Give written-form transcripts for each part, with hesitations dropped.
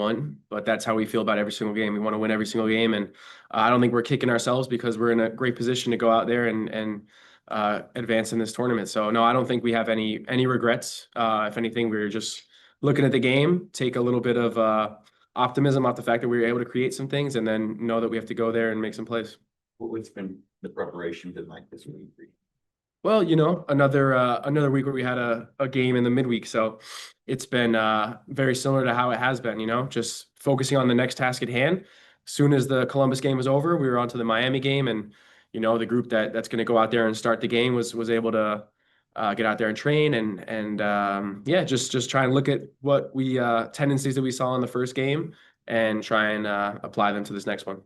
won, but that's how we feel about every single game. We want to win every single game, and I don't think we're kicking ourselves because we're in a great position to go out there and advance in this tournament. So no, I don't think we have any regrets. If anything, we're just looking at the game, take a little bit of optimism off the fact that we were able to create some things, and then know that we have to go there and make some plays. What's been the preparation been like this week? Well, another week where we had a game in the midweek, so it's been very similar to how it has been. Just focusing on the next task at hand. As soon as the Columbus game was over, we were on to the Miami game, and the group that's going to go out there and start the game was able to get out there and train and just try and look at what we tendencies that we saw in the first game and try and apply them to this next one.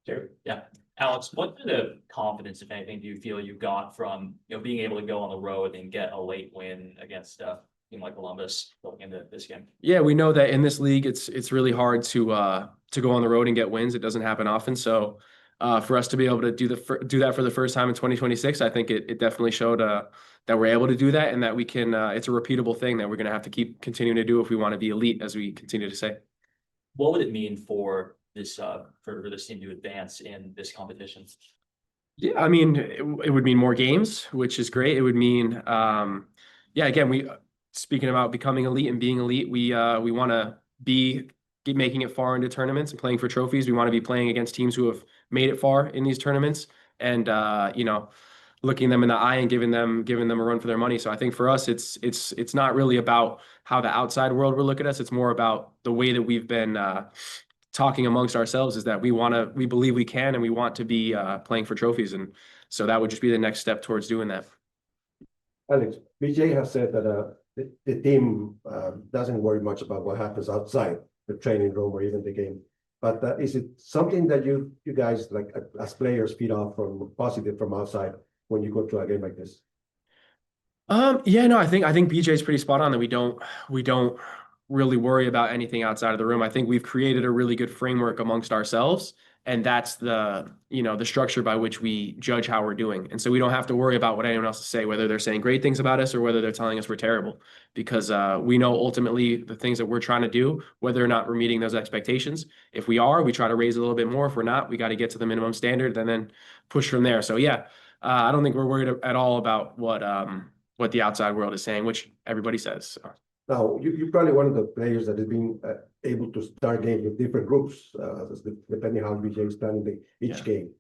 Sure. Yeah. Alex, what kind of confidence, if anything, do you feel you got from being able to go on the road and get a late win against a team like Columbus going into this game? Yeah, we know that in this league, it's really hard to go on the road and get wins. It doesn't happen often. So for us to be able to do that for the first time in 2026, I think it definitely showed that we're able to do that and that we can. It's a repeatable thing that we're going to have to keep continuing to do if we want to be elite, as we continue to say. What would it mean for this team to advance in this competition? Yeah, I mean, it would mean more games, which is great. It would mean, again, speaking about becoming elite and being elite, we want to be making it far into tournaments and playing for trophies. We want to be playing against teams who have made it far in these tournaments and, looking them in the eye and giving them a run for their money. So I think for us, it's not really about how the outside world will look at us. It's more about the way that we've been talking amongst ourselves is that we believe we can, and we want to be playing for trophies. And so that would just be the next step towards doing that. Alex, BJ has said that the team doesn't worry much about what happens outside the training room or even the game. But is it something that you guys, like as players, feed off from positive from outside when you go to a game like this? I think BJ is pretty spot on that we don't really worry about anything outside of the room. I think we've created a really good framework amongst ourselves, and that's the structure by which we judge how we're doing. And so we don't have to worry about what anyone else to say, whether they're saying great things about us or whether they're telling us we're terrible, because we know ultimately the things that we're trying to do, whether or not we're meeting those expectations. If we are, we try to raise a little bit more. If we're not, we got to get to the minimum standard and then push from there. So I don't think we're worried at all about what the outside world is saying, which everybody says. So. Now, you're probably one of the players that has been able to start games with different groups, depending how BJ is planning each game.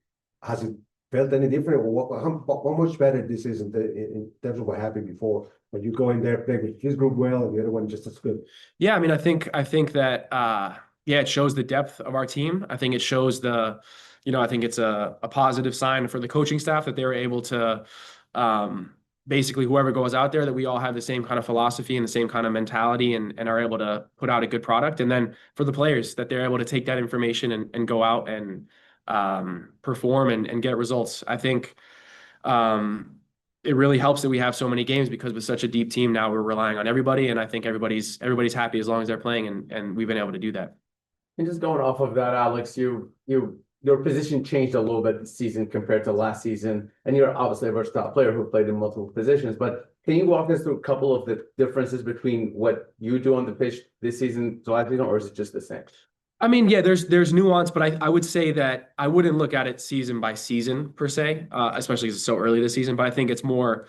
Has it felt any different, or how much better this is in terms of what happened before? When you go in there, play with his group well, and the other one just as good. Yeah, I mean, I think that it shows the depth of our team. I think it shows I think it's a positive sign for the coaching staff that they were able to. Basically, whoever goes out there, that we all have the same kind of philosophy and the same kind of mentality and are able to put out a good product. And then for the players, that they're able to take that information and go out and perform and get results. I think it really helps that we have so many games, because with such a deep team now, we're relying on everybody. And I think everybody's happy as long as they're playing, and we've been able to do that. And just going off of that, Alex, your position changed a little bit this season compared to last season, and you're obviously a versatile player who played in multiple positions. But can you walk us through a couple of the differences between what you do on the pitch this season to last season, or is it just the same? I mean, yeah, there's nuance, but I would say that I wouldn't look at it season by season per se, especially because it's so early this season. But I think it's more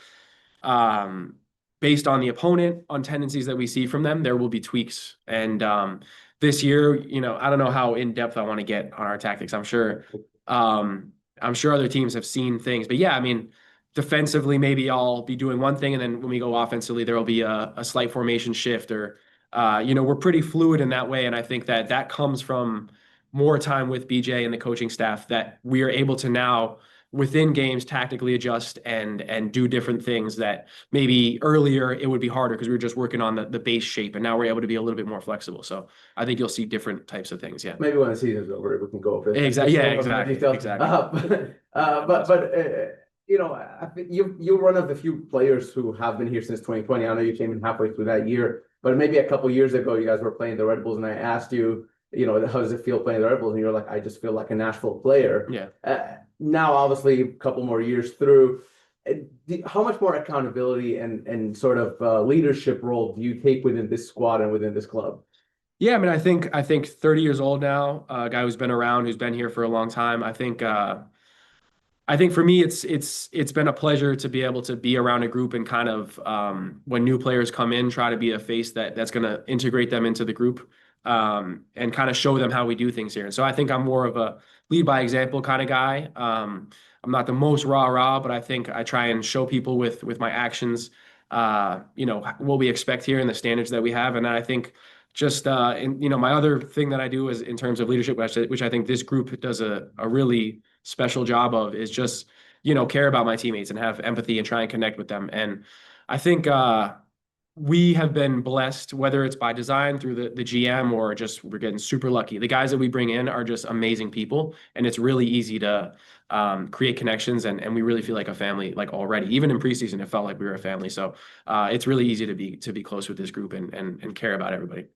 based on the opponent, on tendencies that we see from them. There will be tweaks, and this year, I don't know how in depth I want to get on our tactics. I'm sure other teams have seen things, but yeah, I mean, defensively, maybe I'll be doing one thing, and then when we go offensively, there will be a slight formation shift, or we're pretty fluid in that way. And I think that comes from more time with BJ and the coaching staff, that we are able to now within games tactically adjust and do different things that maybe earlier it would be harder because we were just working on the base shape, and now we're able to be a little bit more flexible. So I think you'll see different types of things. Yeah. Maybe when the season's over, we can go over it. Exactly. Yeah, exactly. I think you're one of the few players who have been here since 2020. I know you came in halfway through that year, but maybe a couple of years ago, you guys were playing the Red Bulls, and I asked you, how does it feel playing the Red Bulls? And you're like, I just feel like a Nashville player. Yeah. Now, obviously, a couple more years through, how much more accountability and sort of leadership role do you take within this squad and within this club? Yeah, I mean, I think 30 years old now, a guy who's been around, who's been here for a long time. I think for me, it's been a pleasure to be able to be around a group and kind of when new players come in, try to be a face that's going to integrate them into the group and kind of show them how we do things here. And so I think I'm more of a lead by example kind of guy. I'm not the most rah, but I think I try and show people with my actions, what we expect here and the standards that we have. And I think just my other thing that I do is in terms of leadership, which I think this group does a really special job of is just care about my teammates and have empathy and try and connect with them. And I think we have been blessed, whether it's by design through the GM or just we're getting super lucky. The guys that we bring in are just amazing people, and it's really easy to create connections, and we really feel like a family. Like already, even in preseason, it felt like we were a family. So it's really easy to be close with this group and care about everybody.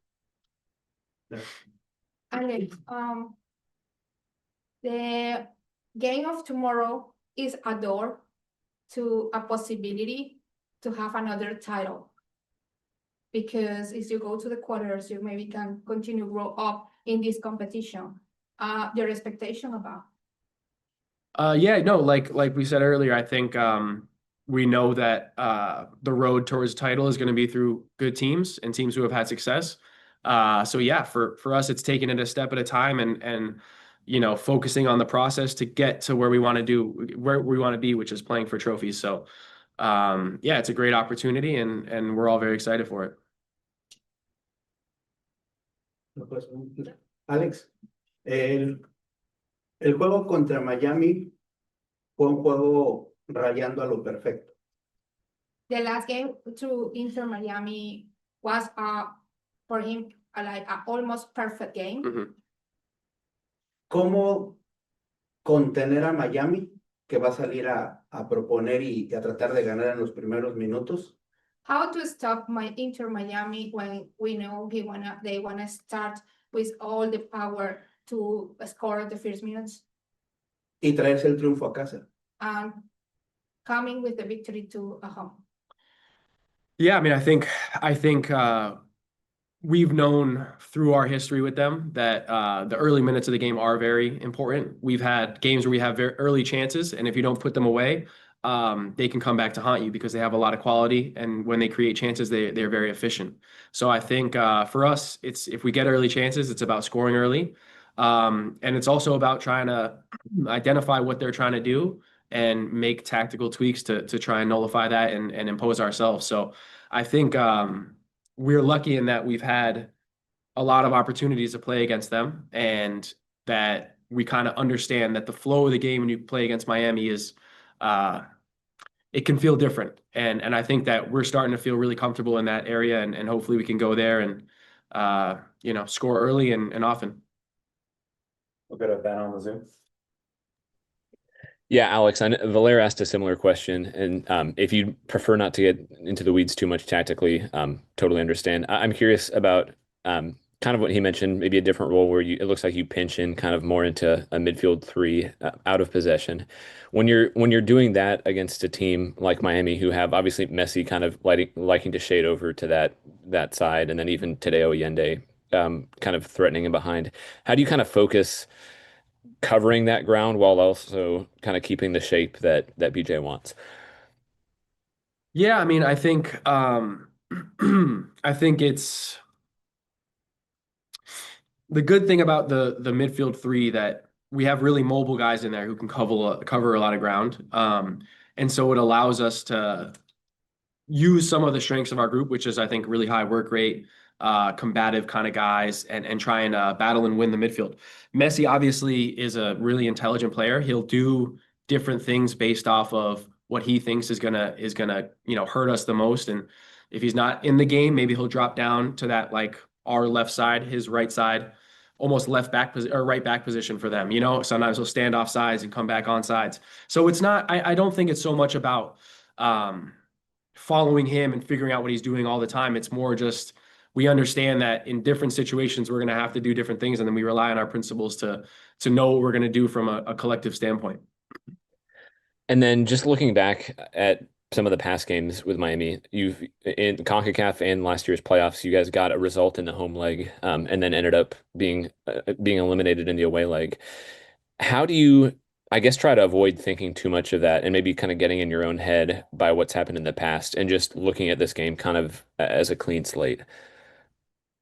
Alex, the game of tomorrow is a door to a possibility to have another title. Because as you go to the quarters, you maybe can continue grow up in this competition. Your expectation about? Yeah, no, like we said earlier, I think we know that the road towards title is going to be through good teams and teams who have had success. So yeah, for us, it's taking it a step at a time and focusing on the process to get to where we want to be, which is playing for trophies. So yeah, it's a great opportunity and we're all very excited for it. Alex, el juego contra Miami fue un juego rayando a lo perfecto. The last game to Inter Miami was for him like a almost perfect game. Mhm. ¿Cómo contener a Miami, que va a salir a proponer y a tratar de ganar en los primeros minutos? How to stop my Inter Miami when we know they wanna start with all the power to score the first minutes Y traerse el triunfo a casa. and coming with the victory to a home. Yeah, I mean, I think we've known through our history with them that the early minutes of the game are very important. We've had games where we have very early chances, and if you don't put them away, they can come back to haunt you because they have a lot of quality, and when they create chances, they're very efficient. So I think for us, it's if we get early chances, it's about scoring early, and it's also about trying to identify what they're trying to do and make tactical tweaks to try and nullify that and impose ourselves. So I think we're lucky in that we've had a lot of opportunities to play against them and that we kind of understand that the flow of the game when you play against Miami is it can feel different. And I think that we're starting to feel really comfortable in that area and hopefully we can go there and score early and often. We'll go to Ben on the Zoom. Yeah, Alex, Valer asked a similar question, and if you prefer not to get into the weeds too much tactically, totally understand. I'm curious about kind of what he mentioned, maybe a different role where it looks like you pinch in kind of more into a midfield three out of possession. When you're doing that against a team like Miami, who have obviously Messi kind of liking to shade over to that side, and then even Tadeo Allende kind of threatening him behind, how do you kind of focus covering that ground while also kind of keeping the shape that BJ wants? Yeah, I mean, I think I think it's the good thing about the midfield three that we have really mobile guys in there who can cover a lot of ground. And so it allows us to use some of the strengths of our group, which is I think really high work rate, combative kind of guys, and try and battle and win the midfield. Messi obviously is a really intelligent player. He'll do different things based off of what he thinks is gonna hurt us the most. And if he's not in the game, maybe he'll drop down to that like our left side, his right side, almost left back or right back position for them. Sometimes he'll stand off sides and come back on sides. So it's not. I don't think it's so much about following him and figuring out what he's doing all the time. It's more just we understand that in different situations we're going to have to do different things, and then we rely on our principles to know what we're going to do from a collective standpoint. And then just looking back at some of the past games with Miami. You've in CONCACAF and last year's playoffs, you guys got a result in the home leg, and then ended up being eliminated in the away leg. How do you, I guess, try to avoid thinking too much of that and maybe kind of getting in your own head by what's happened in the past and just looking at this game kind of as a clean slate?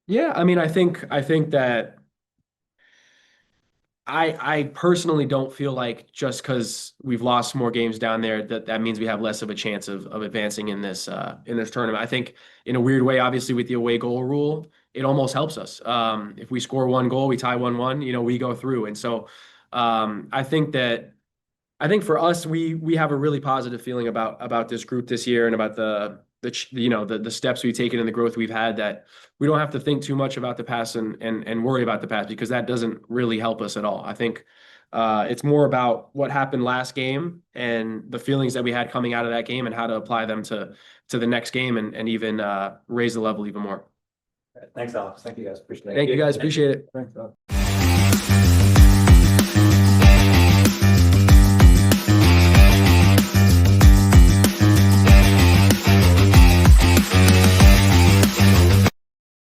Yeah, I mean, I think that I personally don't feel like just because we've lost more games down there that means we have less of a chance of advancing in this tournament. I think in a weird way, obviously with the away goal rule, it almost helps us. If we score one goal, we tie 1-1, we go through. And so I think for us, we have a really positive feeling about this group this year and about the steps we've taken and the growth we've had, that we don't have to think too much about the past and worry about the past, because that doesn't really help us at all. I think it's more about what happened last game and the feelings that we had coming out of that game and how to apply them to the next game and even raise the level even more. Thanks, Alex. Thank you guys. Appreciate it. Thank you guys. Appreciate it. Thanks, Alex.